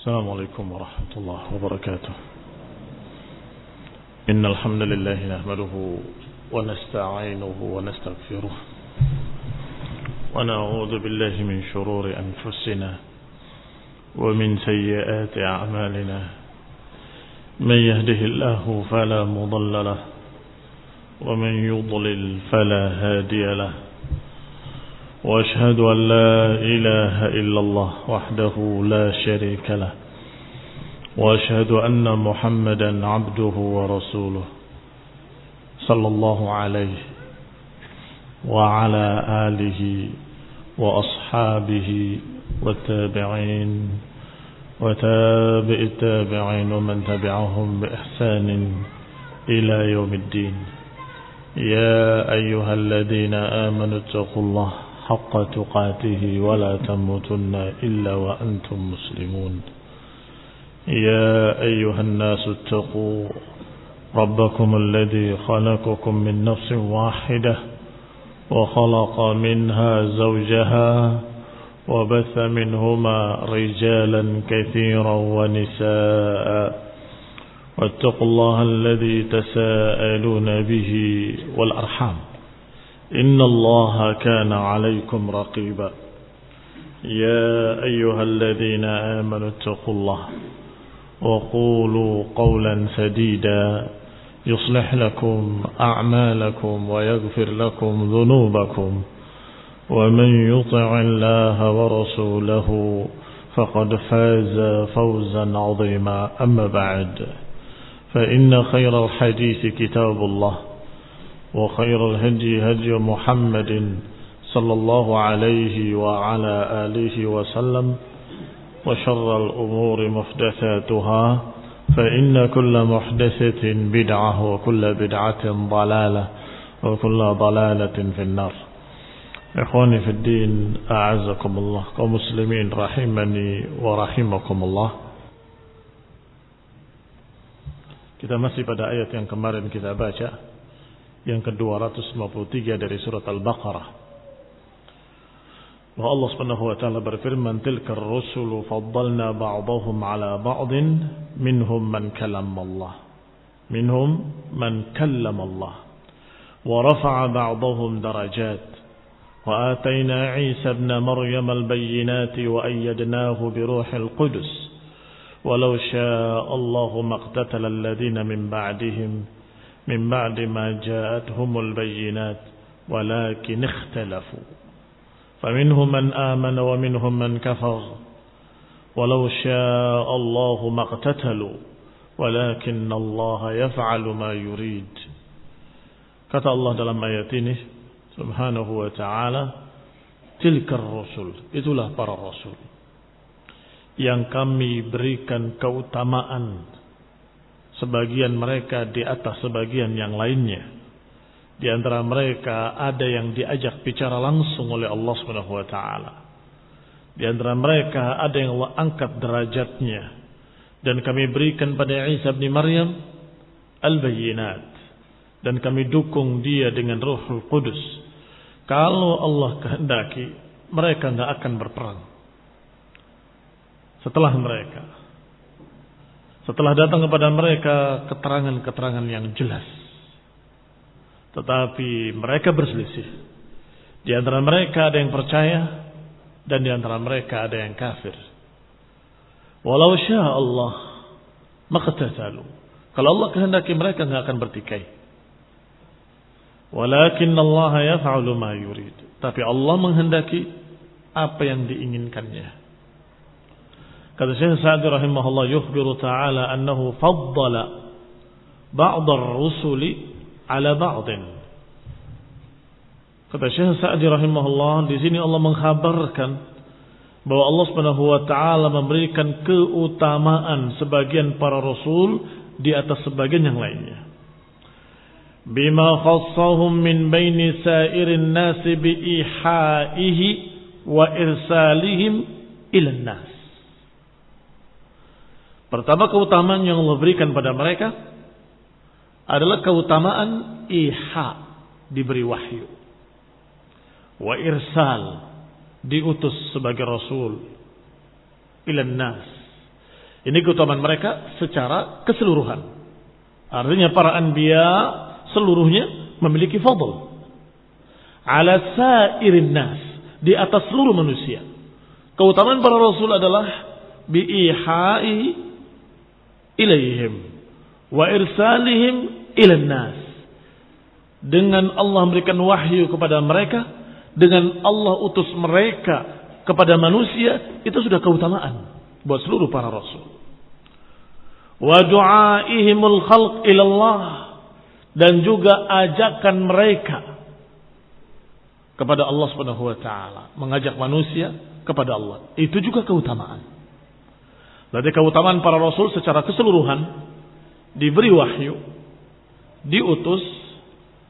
السلام عليكم ورحمة الله وبركاته. إن الحمد لله نحمده ونستعينه ونستغفره ونعوذ بالله من شرور أنفسنا ومن سيئات أعمالنا. من يهده الله فلا مضل له ومن يضلل فلا هادي له. وأشهد أن لا إله إلا الله وحده لا شريك له. وأشهد أن محمدا عبده ورسوله صلى الله عليه وعلى آله وأصحابه والتابعين وتابع التابعين ومن تبعهم بإحسان إلى يوم الدين. يا أيها الذين آمنوا اتقوا الله حق تقاته ولا تموتن إلا وأنتم مسلمون. يا أيها الناس اتقوا ربكم الذي خلقكم من نفس واحدة وخلق منها زوجها وبث منهما رجالا كثيرا ونساء واتقوا الله الذي تساءلون به والأرحام إن الله كان عليكم رقيبا. يا أيها الذين آمنوا اتقوا الله وقولوا قولا سديدا يصلح لكم أعمالكم ويغفر لكم ذنوبكم ومن يطع الله ورسوله فقد فاز فوزا عظيما. أما بعد فإن خير الحديث كتاب الله وخير الهدي هدي محمد صلى الله عليه وعلى آله وسلم وشر الأمور محدثاتها فإن كل محدثة بدعة وكل بدعة ضلالة وكل ضلالة في النار. إخواني في الدين أعزكم الله kaum muslimin rahimani wa rahimakumullah. Kita masih pada ayat yang kemarin kita baca, yang ke-253 dari surat Al-Baqarah. Bahwa Allah Subhanahu wa taala berfirman, "Tilkar rusulu faddalna ba'dahum 'ala ba'din minhum man kallama Allah." Minhum man kallama Allah. Wa rafa'a ba'dahum darajat. Wa atayna Isa ibn Maryam al-bayyinati wa ayyadnahu bi ruhil qudus. Walau syaa'a Allahu maqtatala alladhina min ba'dihim من بعد ما جاءتهم البينات ولكن اختلفوا فمنهم من آمن ومنهم من كفر ولو شاء الله ما اقتتلوا ولكن الله يفعل ما يريد. Kata Allah dalam ayat ini subhanahu wa ta'ala, tilkar rusul, itulah para rasul yang kami berikan keutamaan sebagian mereka di atas sebagian yang lainnya. Di antara mereka ada yang diajak bicara langsung oleh Allah Subhanahu wa taala. Di antara mereka ada yang Allah angkat derajatnya, dan kami berikan pada Isa bin Maryam al-bayyinat, dan kami dukung dia dengan Ruhul Qudus. Kalau Allah kehendaki, mereka enggak akan berperang. Setelah datang kepada mereka keterangan-keterangan yang jelas, tetapi mereka berselisih. Di antara mereka ada yang percaya, dan di antara mereka ada yang kafir. Walau syaa Allah maqtatalu. Kalau Allah kehendaki, mereka enggak akan bertikai. Walakin Allah yaf'alu ma yurid. Tapi Allah menghendaki apa yang diinginkannya. Kata Syekh Sa'di rahimahullah, yukhbiru ta'ala annahu faddala ba'd ar-rusuli ala ba'din. Kata Syekh Sa'di rahimahullah, di sini Allah mengkhabarkan bahwa Allah Subhanahu wa taala memberikan keutamaan sebagian para rasul di atas sebagian yang lainnya. Bima khassahum min baini sa'irin nasi bi ihaihi wa irsalihim ila nas. Pertama, keutamaan yang Allah berikan pada mereka adalah keutamaan iha, diberi wahyu, wa irsal, diutus sebagai rasul, ilan nas, Ini keutamaan mereka secara keseluruhan. Artinya para anbiya seluruhnya memiliki fadl ala sairin nas, di atas seluruh manusia. Keutamaan para rasul adalah biihai ilaihim wa irsalihim ilan nas. Dengan Allah memberikan wahyu kepada mereka, dengan Allah utus mereka kepada manusia, itu sudah keutamaan buat seluruh para rasul. Wa du'aihimul khalq ilallah, dan juga ajakan mereka kepada Allah Subhanahu wa taala, mengajak manusia kepada Allah. Itu juga keutamaan. Berarti keutamaan para rasul secara keseluruhan, diberi wahyu, diutus,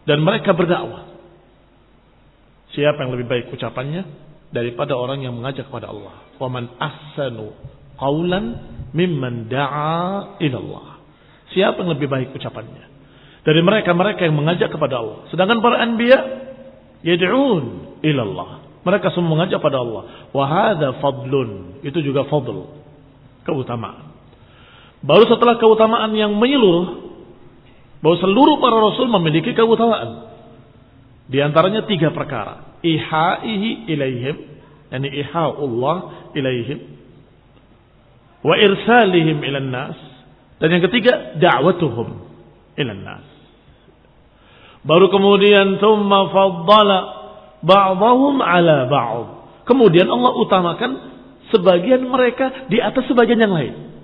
dan mereka berdakwah. Siapa yang lebih baik ucapannya daripada orang yang mengajak kepada Allah? Wa man ahsanu qawlan mimman da'a ila Allah. Siapa yang lebih baik ucapannya dari mereka-mereka yang mengajak kepada Allah? Sedangkan para anbiya yad'un ila Allah, mereka semua mengajak pada Allah. Wa hadza fadlun, itu juga fadl, keutamaan. Baru setelah keutamaan yang menyeluruh, bahwa seluruh para rasul memiliki keutamaan. Di antaranya 3 perkara. Ihaihi ilaihim, yani iha'ullah ilaihim, wa irsalihim ilan nas, dan yang ketiga da'watuhum ilan nas. Baru kemudian thumma faddala ba'dahum ala ba'd. Kemudian Allah utamakan sebagian mereka di atas sebagian yang lain.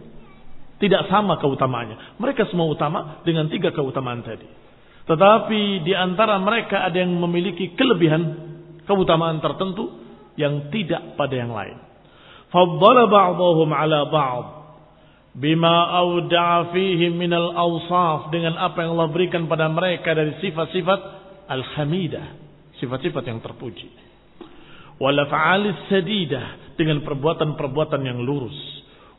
Tidak sama keutamaannya. Mereka semua utama dengan 3 keutamaan tadi. Tetapi di antara mereka ada yang memiliki kelebihan, keutamaan tertentu yang tidak pada yang lain. Faddala ba'dahum ala ba'd bima awda'a fihim minal awsaf, dengan apa yang Allah berikan pada mereka dari sifat-sifat al-hamidah, sifat-sifat yang terpuji. Wal af'alis sadidah, dengan perbuatan-perbuatan yang lurus.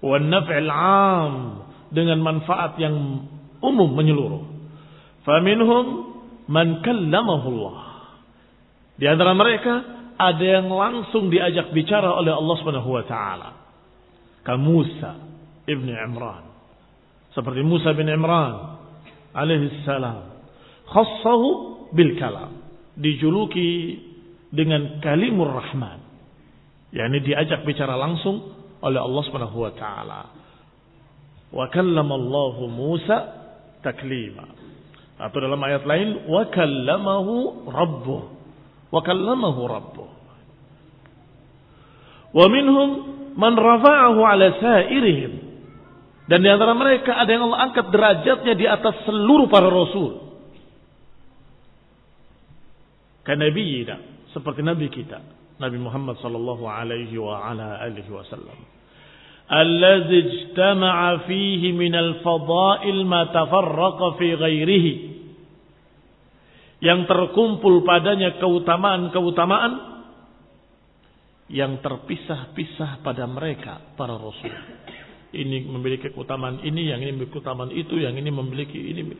Wan naf'il 'am, dengan manfaat yang umum menyeluruh. Faminhum man kallamahu Allah, di antara mereka ada yang langsung diajak bicara oleh Allah Subhanahu wa taala. Ka Musa ibn Imran, seperti Musa bin Imran alaihi salam, khassahu bil kalam, dijuluki dengan kalimur rahman, yakni diajak bicara langsung oleh Allah Subhanahu wa taala. Wa kallama Allahu Musa taklima, atau dalam ayat lain wa kallamahu rabbuh, wa kallamahu rabbuh. Wa minhum man rafa'ahu ala sairihim, dan di antara mereka ada yang Allah angkat derajatnya di atas seluruh para rasul. Kanabiyina, seperti nabi kita, Nabi Muhammad sallallahu alaihi wa ala alihi wasallam. Allazi ijtama'a fihi min al-fada'il ma tafarraqa fi ghairihi, yang terkumpul padanya keutamaan-keutamaan yang terpisah-pisah pada mereka para rasul. Ini memiliki keutamaan ini, yang ini memiliki keutamaan itu, yang ini memiliki ini.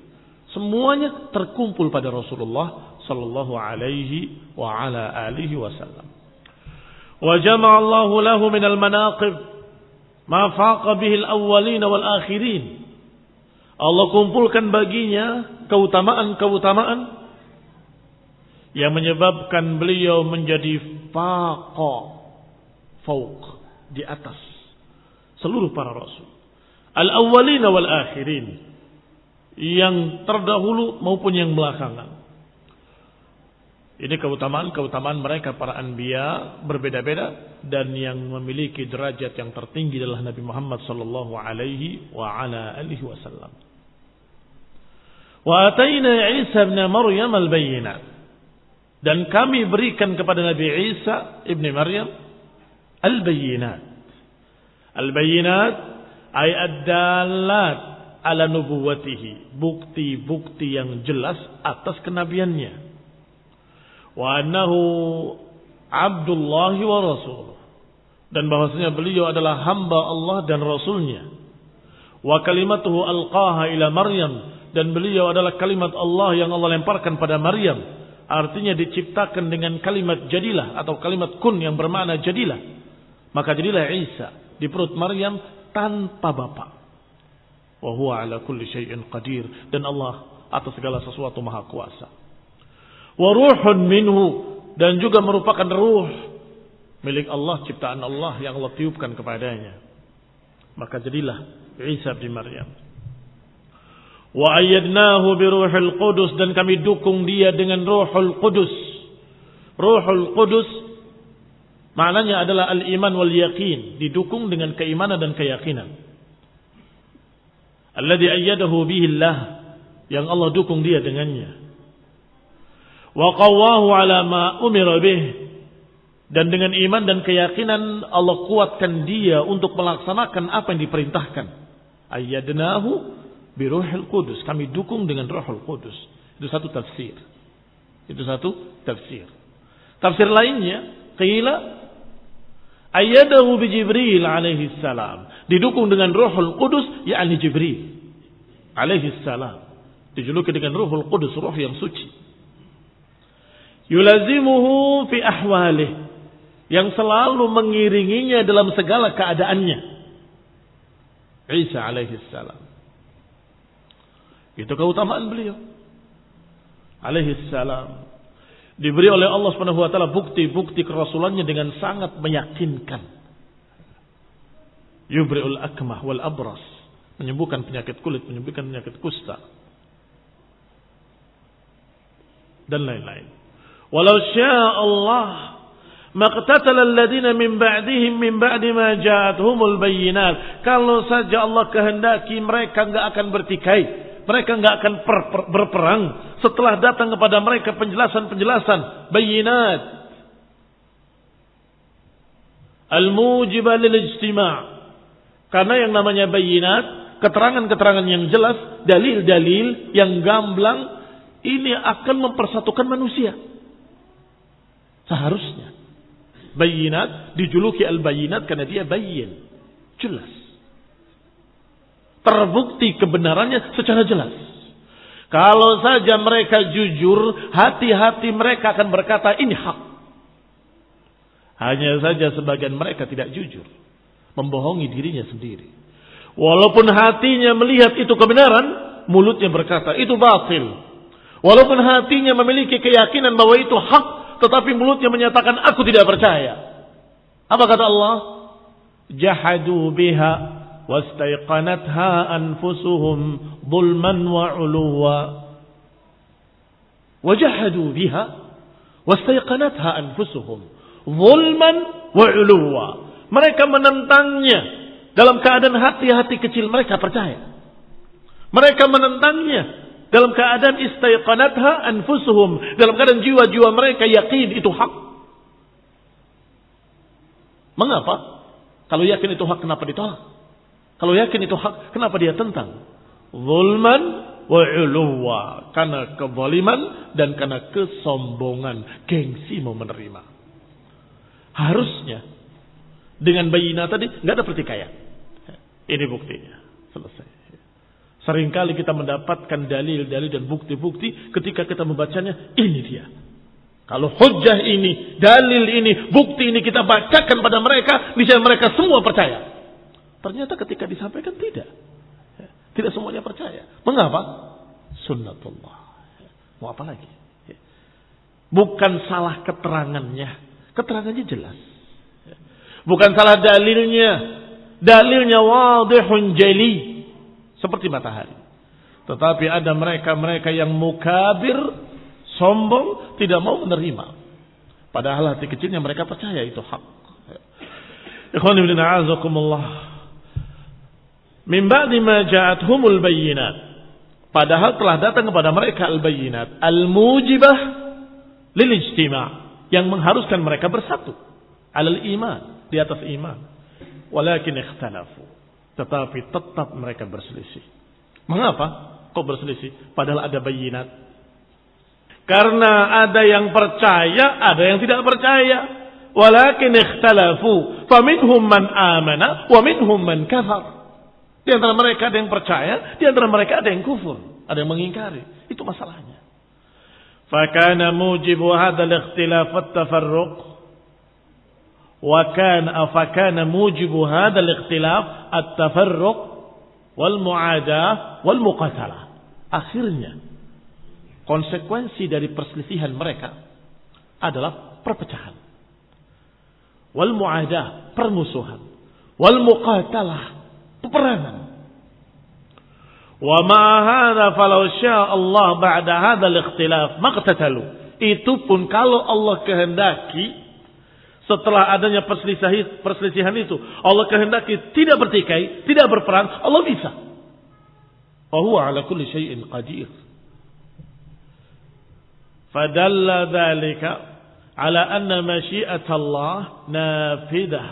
Semuanya terkumpul pada Rasulullah sallallahu alaihi wa ala alihi wasallam. Wa jama'a Allahu lahu min al-manaqib ma faqa bihi al-awwalin wal akhirin. Allah kumpulkan baginya keutamaan-keutamaan yang menyebabkan beliau menjadi fauq, di atas seluruh para rasul. Al-awwalin wal akhirin, yang terdahulu maupun yang belakangan. Ini keutamaan mereka para anbiya berbeda-beda, dan yang memiliki derajat yang tertinggi adalah Nabi Muhammad sallallahu alaihi wa ala alihi wasallam. Wa ataina Isa ibn Maryam al-bayyinat, dan kami berikan kepada Nabi Isa ibn Maryam al-bayyinat. Al-bayyinat ay ad-dallat ala nubuwatihi, bukti-bukti yang jelas atas kenabiannya. Wa annahu Abdullah wa Rasuluh, dan bahwasanya beliau adalah hamba Allah dan Rasulnya. Wa kalimatuhu alqaha ila Maryam, dan beliau adalah kalimat Allah yang Allah lemparkan pada Maryam. Artinya diciptakan dengan kalimat jadilah, atau kalimat kun yang bermakna jadilah. Maka jadilah Isa di perut Maryam tanpa bapak. Wa huwa ala kulli syai'in qadir, dan Allah atas segala sesuatu maha kuasa. Wa ruhun minhu, dan juga merupakan ruh milik Allah, ciptaan Allah yang Allah tiupkan kepadanya. Maka jadilah Isa bin Maryam. Wa ayyadnahu bi ruhil qudus, dan kami dukung dia dengan ruhul qudus. Ruhul qudus maknanya adalah al-iman wal yaqin, didukung dengan keimanan dan keyakinan. Alladzi ayyadahu bihi Allah, yang Allah dukung dia dengannya. Wa qawwahu ala ma umira bih, dan dengan iman dan keyakinan Allah kuatkan dia untuk melaksanakan apa yang diperintahkan. Ayyadnahu bi ruhil qudus, kami dukung dengan ruhul qudus. Itu satu tafsir. Tafsir lainnya, qila ayyadahu bi Jibril alaihi salam, didukung dengan ruhul qudus, yakni Jibril alaihi salam, dijuluki dengan ruhul qudus, ruh yang suci. Yulazimuhu fi ahwalih, yang selalu mengiringinya dalam segala keadaannya. Isa alaihi salam, itu keutamaan beliau alaihi salam. Diberi oleh Allah Subhanahu wa taala bukti-bukti kerasulannya dengan sangat meyakinkan. Yubri'ul akmah wal abras, menyembuhkan penyakit kulit, menyembuhkan penyakit kusta, dan lain-lain. Walau syaa Allah maqtatala alladziina min ba'dihim min ba'di ma ja'atuhumul bayyinat. Kalau saja Allah kehendaki, mereka enggak akan bertikai, mereka enggak akan berperang setelah datang kepada mereka penjelasan-penjelasan, bayyinat al-mujibah lil ijtima'. Karena yang namanya bayyinat, keterangan-keterangan yang jelas, dalil-dalil yang gamblang, ini akan mempersatukan manusia. Seharusnya bayyinat dijuluki al-bayyinat karena dia bayyin, jelas, terbukti kebenarannya secara jelas. Kalau saja mereka jujur, hati-hati mereka akan berkata ini hak. Hanya saja sebagian mereka tidak jujur, membohongi dirinya sendiri. Walaupun hatinya melihat itu kebenaran, mulutnya berkata itu batil. Walaupun hatinya memiliki keyakinan bahwa itu hak, tetapi mulutnya menyatakan aku tidak percaya. Apa kata Allah? Jahadu biha wastaiqanatha anfusuhum zulman wa uluwa. Wajahadu biha wastaiqanatha anfusuhum zulman wa uluwa. Mereka menentangnya dalam keadaan hati-hati kecil mereka percaya. Mereka menentangnya dalam keadaan istaiqanatha anfusuhum, dalam keadaan jiwa-jiwa mereka yakin itu hak. Mengapa? Kalau yakin itu hak, kenapa ditolak? Kalau yakin itu hak, kenapa dia tentang? Zulman wa uluwa, karena kezaliman dan karena kesombongan, gengsi mau menerima. Harusnya dengan bayinah tadi nggak ada pertikaian. Ini buktinya, selesai. Seringkali kita mendapatkan dalil-dalil dan bukti-bukti, ketika kita membacanya, ini dia. Kalau hujjah ini, dalil ini, bukti ini kita bacakan pada mereka, niscaya mereka semua percaya. Ternyata ketika disampaikan tidak. Tidak semuanya percaya. Mengapa? Sunnatullah. Mau apa lagi? Bukan salah keterangannya. Keterangannya jelas. Bukan salah dalilnya. Dalilnya wadihun jali, seperti matahari. Tetapi ada mereka-mereka yang mukabir, sombong, tidak mau menerima. Padahal hati kecilnya mereka percaya itu hak. Ikhwan ibn a'azakumullah. Min ba'di ma ja'athumul bayyinat. Padahal telah datang kepada mereka al-bayyinat, al-mujibah lil ijtima', yang mengharuskan mereka bersatu alal iman, di atas iman. Walakin ikhtalafu, tetapi tetap mereka berselisih. Mengapa kok berselisih? Padahal ada bayyinat. Karena ada yang percaya, ada yang tidak percaya. Walakin ikhtalafu, faminhum man amana wa minhum man kafar. Di antara mereka ada yang percaya, di antara mereka ada yang kufur, ada yang mengingkari. Itu masalahnya. Fakana mujibu hadzal ikhtilaf wat tafarruq fakana mujibu hadzal ikhtilaf at-tafarruq wal mu'adah wal muqatalah. Akhirnya konsekuensi dari perselisihan mereka adalah perpecahan. Wal mu'adah, permusuhan. Wal muqatalah, peperangan. Wa ma'a hadza falau syaa Allah ba'da hadzal ikhtilaf maqtatalu. Itu pun kalau Allah kehendaki setelah adanya perselisihan itu, Allah kehendaki tidak bertikai, tidak berperang, Allah bisa. Wa huwa 'ala kulli syai'in qadir. Fadalla dzalika 'ala anna masyiat Allah nafidah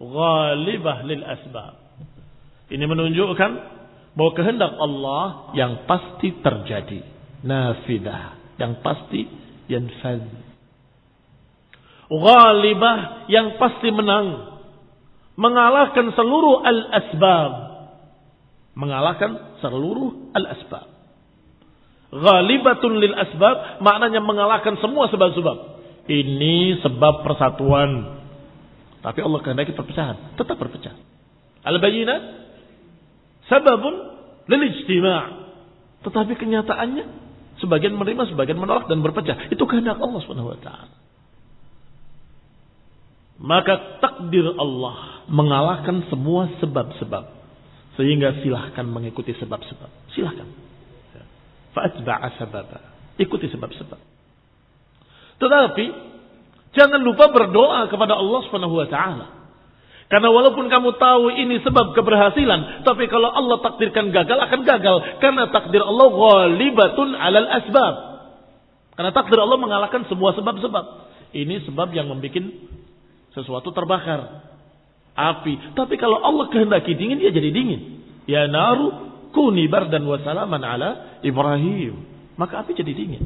ghalibah lil asbab. Ini menunjukkan bahwa kehendak Allah yang pasti terjadi, nafidah, yang pasti yanfaz, ghalibah, yang pasti menang, mengalahkan seluruh al-asbab, mengalahkan seluruh al-asbab. Ghalibatun lil asbab maknanya mengalahkan semua sebab-sebab. Ini sebab persatuan, tapi Allah kehendaki perpecahan, tetap berpecah. Al-bayyinat sababun lil ijtima', tetapi kenyataannya sebagian menerima, sebagian menolak dan berpecah. Itu kehendak Allah Subhanahu wa taala. Maka takdir Allah mengalahkan semua sebab-sebab, sehingga silahkan mengikuti sebab-sebab. Silahkan. Fa'atba'a sababa. Ikuti sebab-sebab. Tetapi jangan lupa berdoa kepada Allah Subhanahu wa taala. Karena walaupun kamu tahu ini sebab keberhasilan, tapi kalau Allah takdirkan gagal, akan gagal. Karena takdir Allah ghalibatun 'alal asbab. Karena takdir Allah mengalahkan semua sebab-sebab. Ini sebab yang membuat sesuatu terbakar, api. Tapi kalau Allah kehendaki dingin, dia jadi dingin. Ya naru kuni bardan wa salaman ala Ibrahim. Maka api jadi dingin.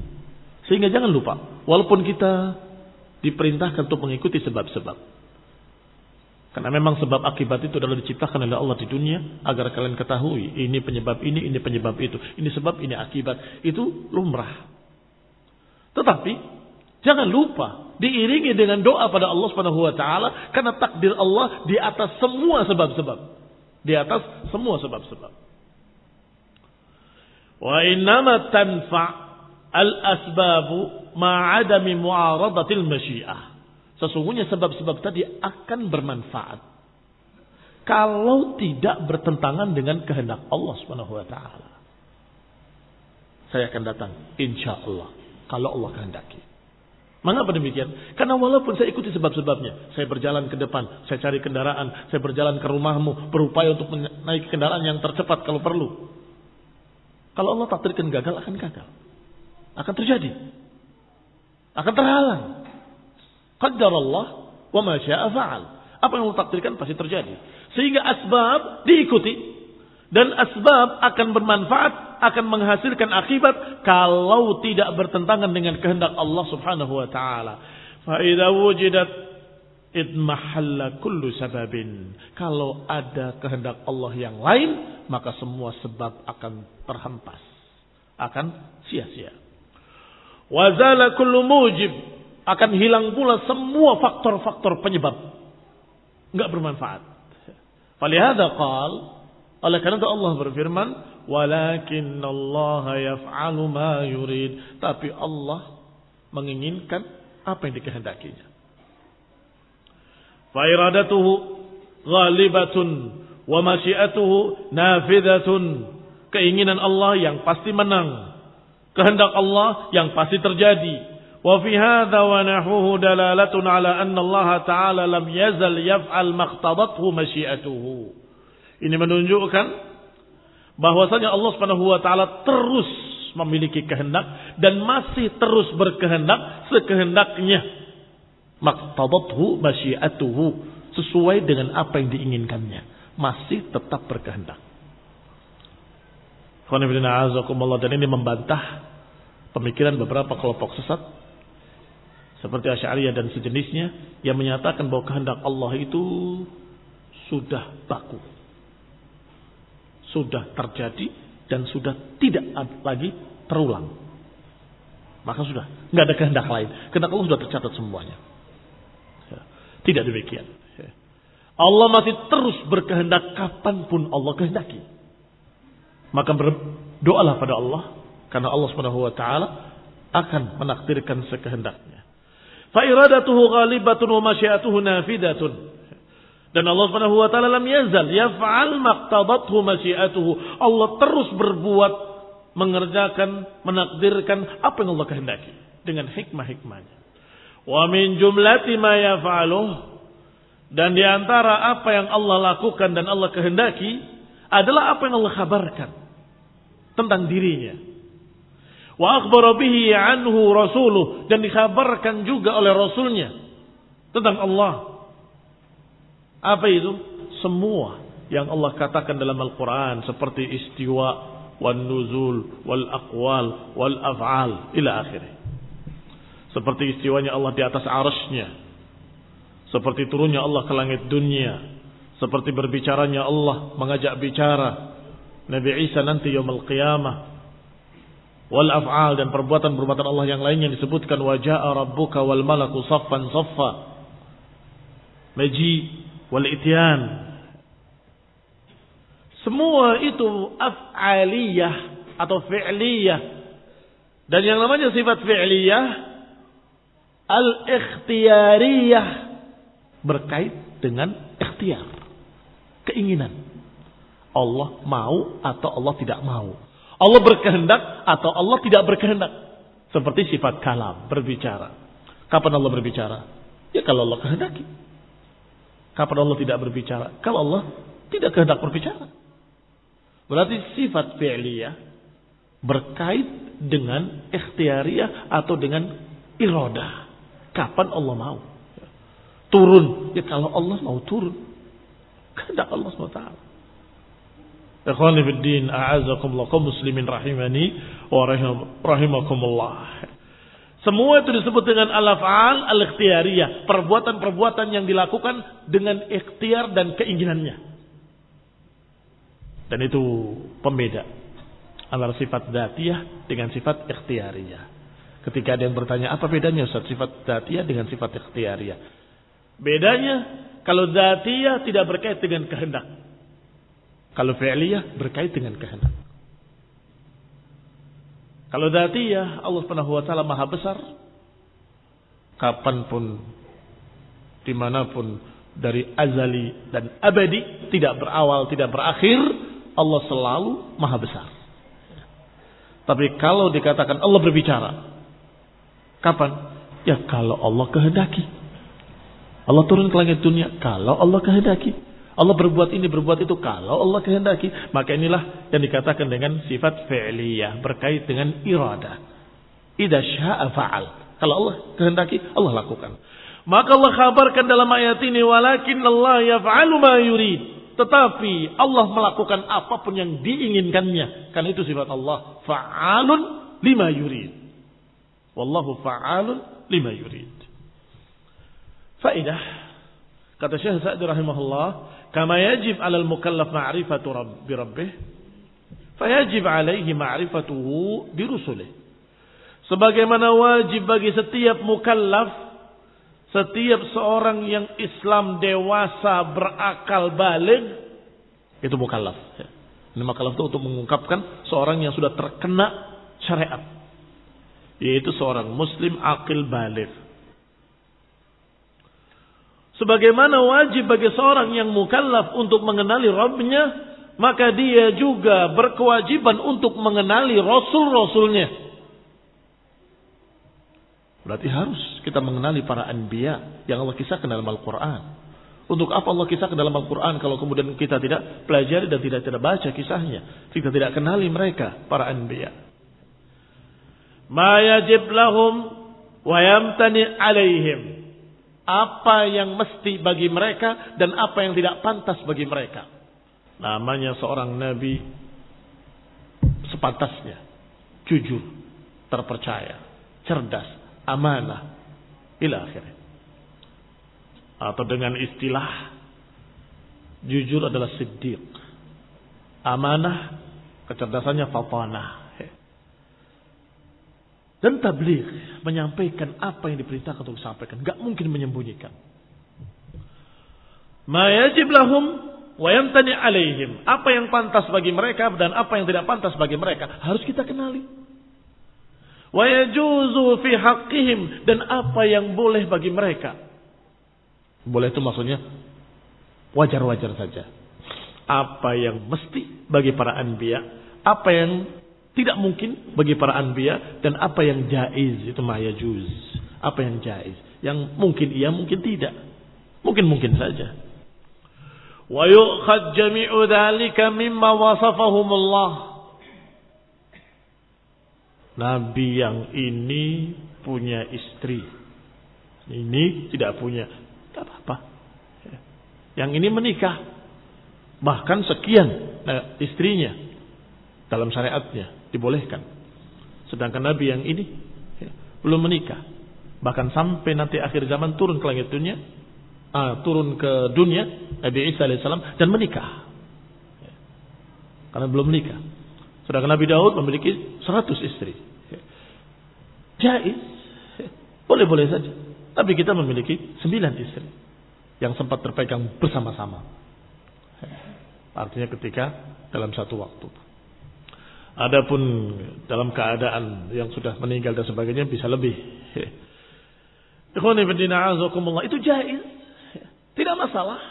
Sehingga jangan lupa, walaupun kita diperintahkan untuk mengikuti sebab-sebab. Karena memang sebab akibat itu adalah diciptakan oleh Allah di dunia agar kalian ketahui ini penyebab ini penyebab itu. Ini sebab, ini akibat. Itu lumrah. Tetapi jangan lupa diiringi dengan doa pada Allah Subhanahu wa taala, karena takdir Allah di atas semua sebab-sebab. Di atas semua sebab-sebab. Wa innama tanfa' al-asbabu ma'adami mu'aradatil masyiah. Sesungguhnya sebab-sebab tadi akan bermanfaat kalau tidak bertentangan dengan kehendak Allah Subhanahu wa taala. Saya akan datang insyaallah kalau Allah kehendaki. Mengapa demikian? Karena walaupun saya ikuti sebab-sebabnya, saya berjalan ke depan, saya cari kendaraan, saya berjalan ke rumahmu, berupaya untuk menaiki kendaraan yang tercepat kalau perlu. Kalau Allah takdirkan gagal, akan gagal. Akan terjadi. Akan terhalang. Qaddarallah wa ma syaa fa'al. Apa yang Allah takdirkan pasti terjadi. Sehingga asbab diikuti. Dan asbab akan bermanfaat, akan menghasilkan akibat kalau tidak bertentangan dengan kehendak Allah Subhanahu wa taala. Fa idza wujidat idmahalla kullu sababin. Kalau ada kehendak Allah yang lain, maka semua sebab akan terhempas, akan sia-sia. Wa zala kullu mujib, akan hilang pula semua faktor-faktor penyebab, enggak bermanfaat. Falihada qala, oleh karena itu Allah berfirman, walakinnallaha yaf'alu ma yurid. Tapi Allah menginginkan apa yang dikehendakinya. Fa iradatuhu ghalibatun wa masyiatuhu nafidatun. Keinginan Allah yang pasti menang, kehendak Allah yang pasti terjadi. Wa fi hadza wa nahuhu dalalatun ala anna Allah ta'ala lam yazal yaf'al maqtadathu masyiatuhu. Ini menunjukkan bahwasanya Allah Subhanahu wa taala terus memiliki kehendak dan masih terus berkehendak sekehendaknya. Maqtadathu masyiatuhu, sesuai dengan apa yang diinginkannya, masih tetap berkehendak. Dan ini membantah pemikiran beberapa kelompok sesat seperti Asy'ariyah dan sejenisnya yang menyatakan bahwa kehendak Allah itu sudah baku, sudah terjadi dan sudah tidak lagi terulang. Maka sudah, nggak ada kehendak lain. Kehendak Allah sudah tercatat semuanya. Ya. Tidak demikian. Allah masih terus berkehendak kapanpun Allah kehendaki. Maka berdoalah pada Allah, karena Allah Subhanahu wa taala akan menakdirkan sekehendaknya. Fa iradatuhu ghalibatun wa masyiatuhu nafidatun. Dan Allah Subhanahu wa taala lam yazal yaf'al maqtadathu masyiatuhu. Allah terus berbuat, mengerjakan, menakdirkan apa yang Allah kehendaki dengan hikmah-hikmahnya. Wa min jumlati ma yaf'aluh, dan di antara apa yang Allah lakukan dan Allah kehendaki adalah apa yang Allah kabarkan tentang dirinya. Wa akhbara bihi anhu rasuluh, dan dikabarkan juga oleh rasulnya tentang Allah. Apa itu? Semua yang Allah katakan dalam Al-Quran seperti istiwa, wal nuzul, wal aqwal, wal af'al ila akhirih. Seperti istiwanya Allah di atas arasnya, seperti turunnya Allah ke langit dunia, seperti berbicaranya Allah, mengajak bicara Nabi Isa nanti yaumul qiyamah, wal af'al, dan perbuatan-perbuatan Allah yang lainnya disebutkan wa jaa rabbuka wal malaku saffan saffa, maji wal ityan. Semua itu af'aliyah atau fi'liyah. Dan yang namanya sifat fi'liyah al-ikhtiyariyah, berkait dengan ikhtiar, keinginan. Allah mau atau Allah tidak mau. Allah berkehendak atau Allah tidak berkehendak. Seperti sifat kalam, berbicara. Kapan Allah berbicara? Ya kalau Allah kehendaki. Kapan Allah tidak berbicara? Kalau Allah tidak kehendak berbicara. Berarti sifat fi'liyah berkait dengan ikhtiariyah atau dengan iradah. Kapan Allah mau turun? Ya kalau Allah mau turun, kehendak Allah SWT. Ikhwani fid din, a'azakumullah, kaum muslimin rahimani wa rahimakumullah. Semua itu disebut dengan al-af'al al-ikhtiyariyah, perbuatan-perbuatan yang dilakukan dengan ikhtiar dan keinginannya. Dan itu pembeda antara sifat dzatiyah dengan sifat ikhtiyariyah. Ketika ada yang bertanya, apa bedanya Ustaz sifat dzatiyah dengan sifat ikhtiyariyah? Bedanya, kalau dzatiyah tidak berkait dengan kehendak. Kalau fi'liyah berkait dengan kehendak. Kalau dzatiyah, Allah Subhanahu wa taala Maha besar. Kapanpun, dimanapun, dari azali dan abadi, tidak berawal, tidak berakhir, Allah selalu Maha besar. Tapi kalau dikatakan Allah berbicara, kapan? Ya kalau Allah kehendaki. Allah turun ke langit dunia kalau Allah kehendaki. Allah berbuat ini, berbuat itu kalau Allah kehendaki. Maka inilah yang dikatakan dengan sifat fi'liyah, berkait dengan iradah. Idza syaa fa'al. Kalau Allah kehendaki, Allah lakukan. Maka Allah kabarkan dalam ayat ini, walakin Allah yaf'alu ma yurid. Tetapi Allah melakukan apapun yang diinginkannya. Karena itu sifat Allah, fa'alun lima yurid. Wallahu fa'alun lima yurid. Faidah, kata Syekh Sa'di rahimahullah, kama yajib 'alal mukallaf ma'rifatu rabbih, fayajib 'alaihi ma'rifatuhu bi rusulih. Sebagaimana wajib bagi setiap mukallaf, setiap seorang yang Islam dewasa berakal baligh, itu mukallaf. Ini mukallaf itu untuk mengungkapkan seorang yang sudah terkena syariat, yaitu seorang muslim aqil baligh. Sebagaimana wajib bagi seorang yang mukallaf untuk mengenali Rabbnya, maka dia juga berkewajiban untuk mengenali Rasul-Rasulnya. Berarti harus kita mengenali para anbiya yang Allah kisahkan dalam Al-Quran. Untuk apa Allah kisahkan dalam Al-Quran kalau kemudian kita tidak pelajari dan tidak baca kisahnya, kita tidak kenali mereka, para anbiya. Ma yajib lahum wa yamtani alaihim. Apa yang mesti bagi mereka dan apa yang tidak pantas bagi mereka. Namanya seorang nabi sepantasnya jujur, terpercaya, cerdas, amanah, ila akhirnya. Atau dengan istilah jujur adalah siddiq, amanah, kecerdasannya fatanah. Dan tabligh, menyampaikan apa yang diperintahkan untuk disampaikan, enggak mungkin menyembunyikan. Ma yajib lahum wa yamtani alaihim. Apa yang pantas bagi mereka dan apa yang tidak pantas bagi mereka harus kita kenali. Wa yajuzu fi haqqihim, dan apa yang boleh bagi mereka. Boleh itu maksudnya wajar-wajar saja. Apa yang mesti bagi para anbiya, apa yang tidak mungkin bagi para anbiya, dan apa yang jaiz, itu ma yajuz. Apa yang jaiz, yang mungkin iya, mungkin tidak. Mungkin saja. Wa yu'khad jami'u dzalika mimma wasafahumullah. Nabi yang ini punya istri, ini tidak punya, tidak apa-apa. Yang ini menikah, bahkan sekian istrinya dalam syariatnya dibolehkan. Sedangkan Nabi yang ini belum menikah, bahkan sampai nanti akhir zaman turun ke langit dunia, turun ke dunia Nabi Isa alaihissalam dan menikah, karena belum menikah. Sedangkan Nabi Daud memiliki 100 istri. Jaiz, boleh-boleh saja. Tapi kita memiliki 9 istri yang sempat terpegang bersama-sama. Artinya ketika dalam satu waktu. Adapun dalam keadaan yang sudah meninggal dan sebagainya bisa lebih. Ikhwani fillah azakumullah, itu jaiz, tidak masalah.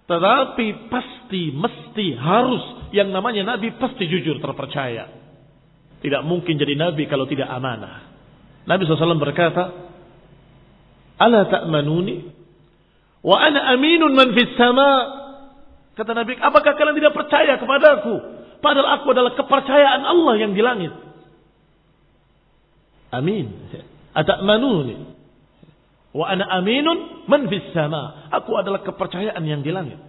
Tetapi pasti, mesti, harus, yang namanya Nabi pasti jujur, terpercaya. Tidak mungkin jadi Nabi kalau tidak amanah. Nabi SAW berkata, ala ta'manuni wa ana aminun man fis sama. Kata Nabi, apakah kalian tidak percaya kepadaku, padahal aku adalah kepercayaan Allah yang di langit. Amin. Ata'manuni wa ana aminun man fis sama. Aku adalah kepercayaan yang di langit.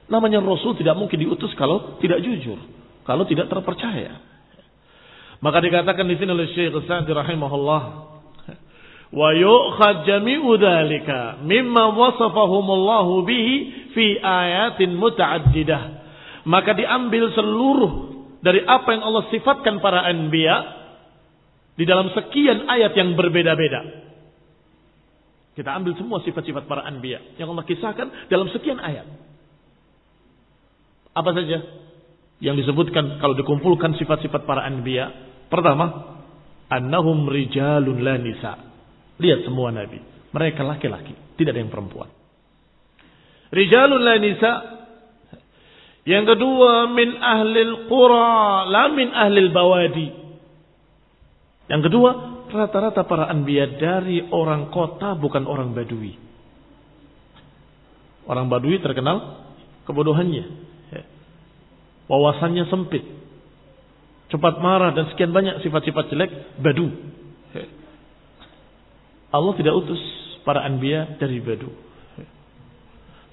Namanya Rasul tidak mungkin diutus kalau tidak jujur, kalau tidak terpercaya. Maka dikatakan di sini oleh Syekh Sa'di rahimahullah, wa yu'khad jami'u dzalika mimma wasafahumullahu bihi fi ayatin muta'addidah. Maka diambil seluruh dari apa yang Allah sifatkan para anbiya di dalam sekian ayat yang berbeda-beda. Kita ambil semua sifat-sifat para anbiya yang Allah kisahkan dalam sekian ayat. Apa saja yang disebutkan kalau dikumpulkan sifat-sifat para anbiya? Pertama, annahum rijalun la nisa. Lihat semua nabi, mereka laki-laki, tidak ada yang perempuan. Rijalun la nisa. Yang kedua, min ahlil qura la min ahlil bawadi. Yang kedua, rata-rata para anbiya dari orang kota, bukan orang badui. Orang badui terkenal kebodohannya, wawasannya sempit, cepat marah, dan sekian banyak sifat-sifat jelek badu. Allah tidak utus para anbiya dari badu,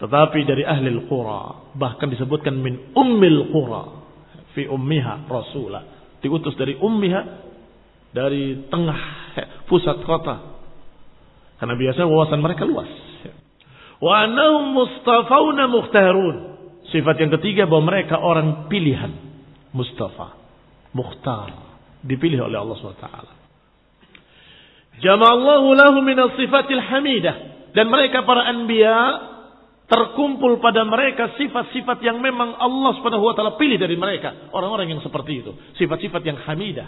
tetapi dari ahlil qura. Bahkan disebutkan min ummil qura fi ummiha rasulah. Diutus dari ummiha, dari tengah pusat kota, karena biasanya wawasan mereka luas. Wa annahum mustafawna mukhtarun. Sifat yang ketiga bahwa mereka orang pilihan, mustafa, mukhtar, dipilih oleh Allah SWT. Jama'allahu lahu minas sifatil hamidah. Dan mereka para anbiya terkumpul pada mereka sifat-sifat yang memang Allah SWT pilih dari mereka. Orang-orang yang seperti itu, sifat-sifat yang hamidah.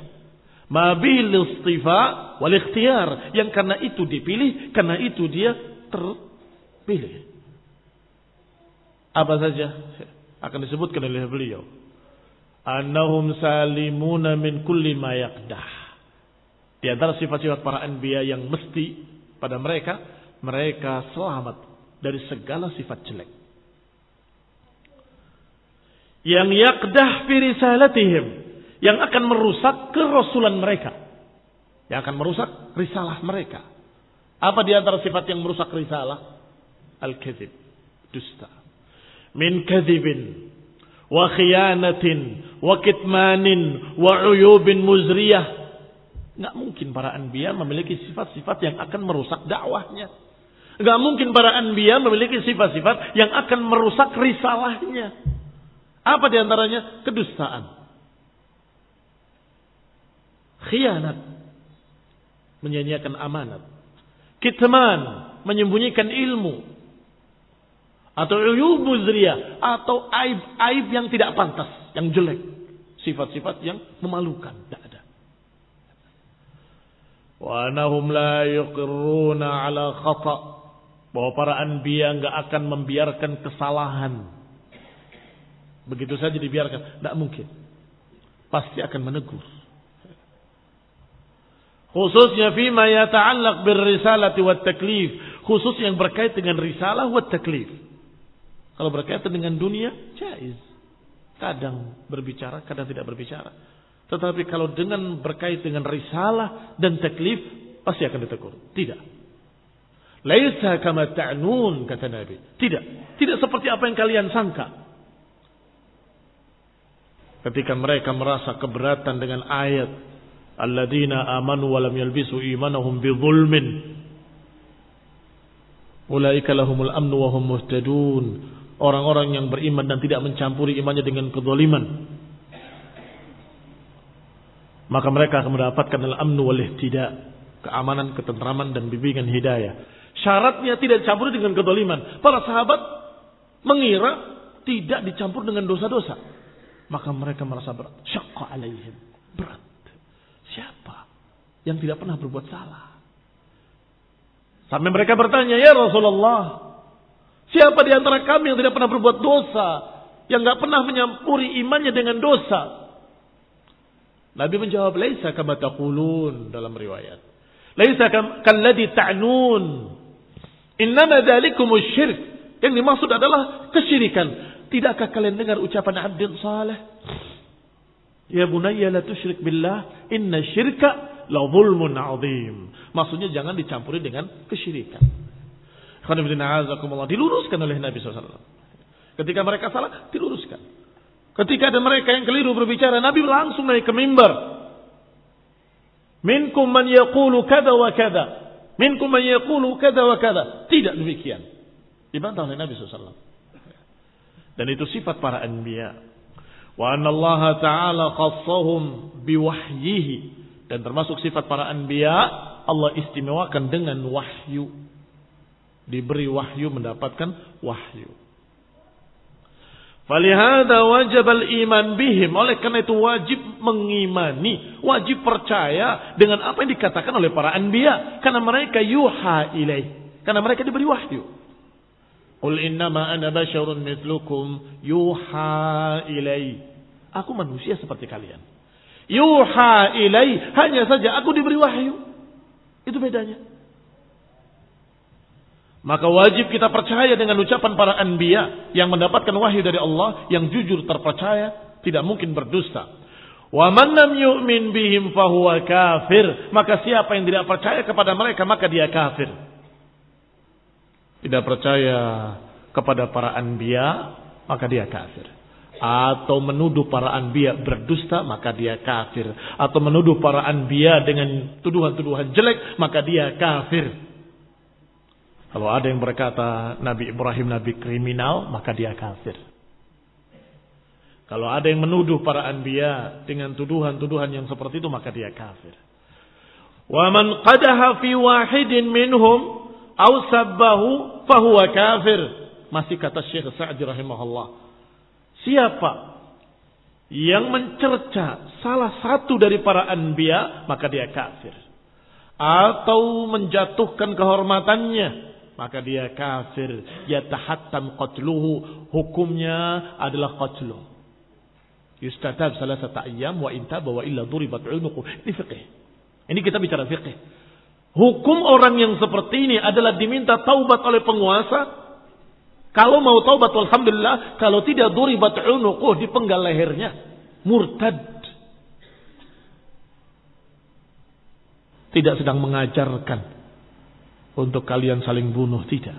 Ma bil istifa wal ikhtiyar, yang karena itu dipilih, karena itu dia terpilih. Apa saja akan disebutkan oleh beliau. Annahum salimuna min kulli ma yaqdah. Di antara sifat-sifat para anbiya yang mesti pada mereka, mereka selamat dari segala sifat jelek. Yang yaqdah fi risalatihim, yang akan merusak kerasulan mereka, yang akan merusak risalah mereka. Apa di antara sifat yang merusak risalah? Al-kadzib, dusta. Min kadzibin wa khiyanatin wa kitmanin wa uyubin muzriyah. Enggak mungkin para anbiya memiliki sifat-sifat yang akan merusak dakwahnya. Enggak mungkin para anbiya memiliki sifat-sifat yang akan merusak risalahnya. Apa di antaranya? Kedustaan, khianat, menyanyiakan amanat, kitman, menyembunyikan ilmu, atau uyub muzriyah, atau aib yang tidak pantas, yang jelek, sifat-sifat yang memalukan, tidak ada. Wa anahum la yuqirruna ala khata', bahwa para anbiya enggak akan membiarkan kesalahan begitu saja dibiarkan, tidak mungkin. Pasti akan menegur. Khususnya fima yata'allaq birrisalati wat taklif, khusus yang berkait dengan risalah wat taklif. Kalau berkaitan dengan dunia, jaiz. Kadang berbicara, kadang tidak berbicara. Tetapi kalau dengan berkait dengan risalah dan taklif, pasti akan ditegur. Tidak. Laisa kama ta'nun, kata Nabi. Tidak seperti apa yang kalian sangka. Ketika mereka merasa keberatan dengan ayat alladzina amanu wa lam yalbisu imanahum bidzulmin ulaika lahumul amnu wa hum muhtadun, orang-orang yang beriman dan tidak mencampuri imannya dengan kezaliman, maka mereka akan mendapatkan al-amnu wal ihtida, keamanan, ketentraman dan bimbingan hidayah. Syaratnya tidak dicampuri dengan kezaliman. Para sahabat mengira tidak dicampur dengan dosa-dosa. Maka mereka merasa berat. Syaqqa alaihim. Berat. Siapa yang tidak pernah berbuat salah? Sampai mereka bertanya, ya Rasulullah, siapa di antara kami yang tidak pernah berbuat dosa, yang tidak pernah menyampuri imannya dengan dosa? Nabi menjawab, laisa kama taqulun, dalam riwayat. Laisa kalladhi ta'nun. Innama dzalikumus syirk. Yang dimaksud adalah kesyirikan. Tidakkah kalian dengar ucapan Abdul Saleh? Ya bunayya la tusyrik billah, inna syirka la zulmun azim. Maksudnya jangan dicampuri dengan kesyirikan. Diluruskan oleh Nabi SAW. Ketika mereka salah, diluruskan. Ketika ada mereka yang keliru berbicara, Nabi langsung naik ke mimbar. Minkum man yaqulu kada wa kada. Minkum man yaqulu kada wa kada. Tidak demikian. Dibantah oleh Nabi SAW. Dan itu sifat para anbiya. Wa anna Allah Ta'ala khassahum biwahyihi. Dan termasuk sifat para anbiya, Allah istimewakan dengan wahyu. Diberi wahyu, mendapatkan wahyu. Falihada wajib al-iman bihim. Oleh karena itu wajib mengimani, wajib percaya dengan apa yang dikatakan oleh para anbiya. Karena mereka yuha ilaih. Karena mereka diberi wahyu. Qul innama ana basyarun mithlukum yuha ilai. Aku manusia seperti kalian. Yuha ilai, hanya saja aku diberi wahyu. Itu bedanya. Maka wajib kita percaya dengan ucapan para anbiya yang mendapatkan wahyu dari Allah, yang jujur, terpercaya, tidak mungkin berdusta. Wa man lam yu'min bihim fahuwa kafir. Maka siapa yang tidak percaya kepada mereka, maka dia kafir. Tidak percaya kepada para anbiya, maka dia kafir. Atau menuduh para anbiya berdusta, maka dia kafir. Atau menuduh para anbiya dengan tuduhan-tuduhan jelek, maka dia kafir. Kalau ada yang berkata Nabi Ibrahim nabi kriminal, maka dia kafir. Kalau ada yang menuduh para anbiya dengan tuduhan-tuduhan yang seperti itu, maka dia kafir. Wa man qadaha fi wahidin minhum aw sabbahu fahuwa kafir. Masih kata Syekh Sa'di rahimahullah, siapa yang mencerca salah satu dari para anbiya, maka dia kafir. Atau menjatuhkan kehormatannya, maka dia kafir. Yatahattam qatluhu, hukumnya adalah qatluh. Yustatab salasata ayyam wa intaba wa illa duribat unuqu. Ini fiqh. Ini kita bicara fiqh. Hukum orang yang seperti ini adalah diminta taubat oleh penguasa. Kalau mau taubat, alhamdulillah. Kalau tidak, duribat unuquh, dipenggal lehernya. Murtad. Tidak sedang mengajarkan untuk kalian saling bunuh, tidak.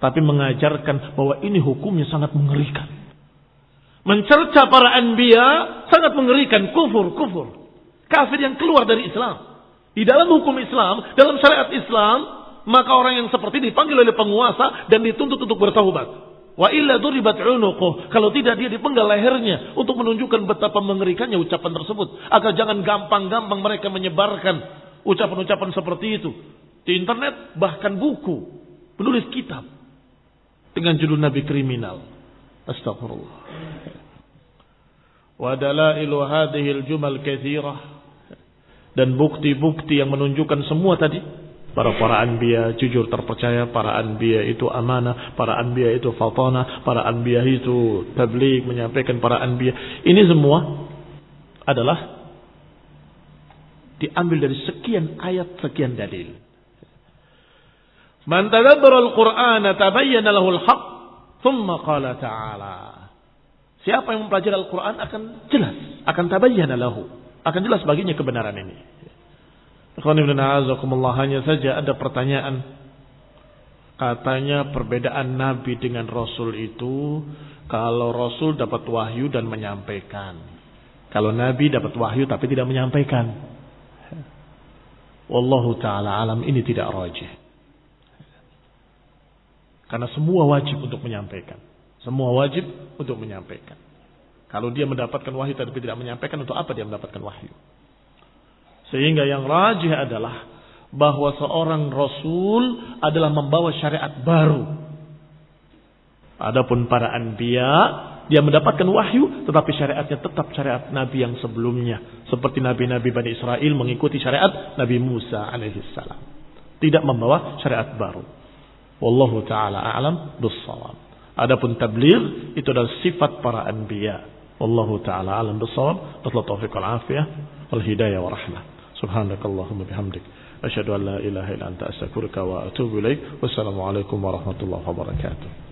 Tapi mengajarkan bahwa ini hukumnya sangat mengerikan. Mencerca para anbiya sangat mengerikan. Kufur. Kafir yang keluar dari Islam. Di dalam hukum Islam, dalam syariat Islam, maka orang yang seperti ini dipanggil oleh penguasa dan dituntut untuk bertaubat. Wa illa duribat unuquh. Kalau tidak, dia dipenggal lehernya untuk menunjukkan betapa mengerikannya ucapan tersebut. Agar jangan gampang-gampang mereka menyebarkan ucapan-ucapan seperti itu di internet, bahkan buku, penulis kitab dengan judul Nabi kriminal. Astagfirullah. Wa dalailu hadhihi al-jumal katsirah, dan bukti-bukti yang menunjukkan semua tadi, para anbiya jujur terpercaya, para anbiya itu amanah, para anbiya itu fatana, para anbiya itu tabligh, menyampaikan para anbiya. Ini semua adalah diambil dari sekian ayat, sekian dalil. Man tadabbara al-Qur'ana tabayyana lahu al-haqq, thumma qala ta'ala. Siapa yang mempelajari Al-Quran akan jelas, akan tabayyana lahu, akan jelas baginya kebenaran ini. Hanya saja ada pertanyaan. Katanya perbedaan Nabi dengan Rasul itu, kalau Rasul dapat wahyu dan menyampaikan, kalau Nabi dapat wahyu tapi tidak menyampaikan. Wallahu ta'ala alam, ini tidak rajih. Karena semua wajib untuk menyampaikan. Semua wajib untuk menyampaikan. Kalau dia mendapatkan wahyu tapi tidak menyampaikan, untuk apa dia mendapatkan wahyu? Sehingga yang rajih adalah bahwa seorang Rasul adalah membawa syariat baru. Adapun para anbiya, dia mendapatkan wahyu tetapi syariatnya tetap syariat Nabi yang sebelumnya. Seperti Nabi-Nabi Bani Israel mengikuti syariat Nabi Musa alaihissalam. Tidak membawa syariat baru. Wallahu ta'ala a'lam bis-shawab. Adapun tabligh itu adalah sifat para anbiya. Wallahu ta'ala a'lam bis-shawab. Wassalamualaikum taufiq wal afiyah wal hidayah wa rahmah. Subhanakallahumma bihamdik, asyhadu an la ilaha illa anta astaghfiruka wa atubu ilaik. Wassalamu alaikum warahmatullahi wabarakatuh.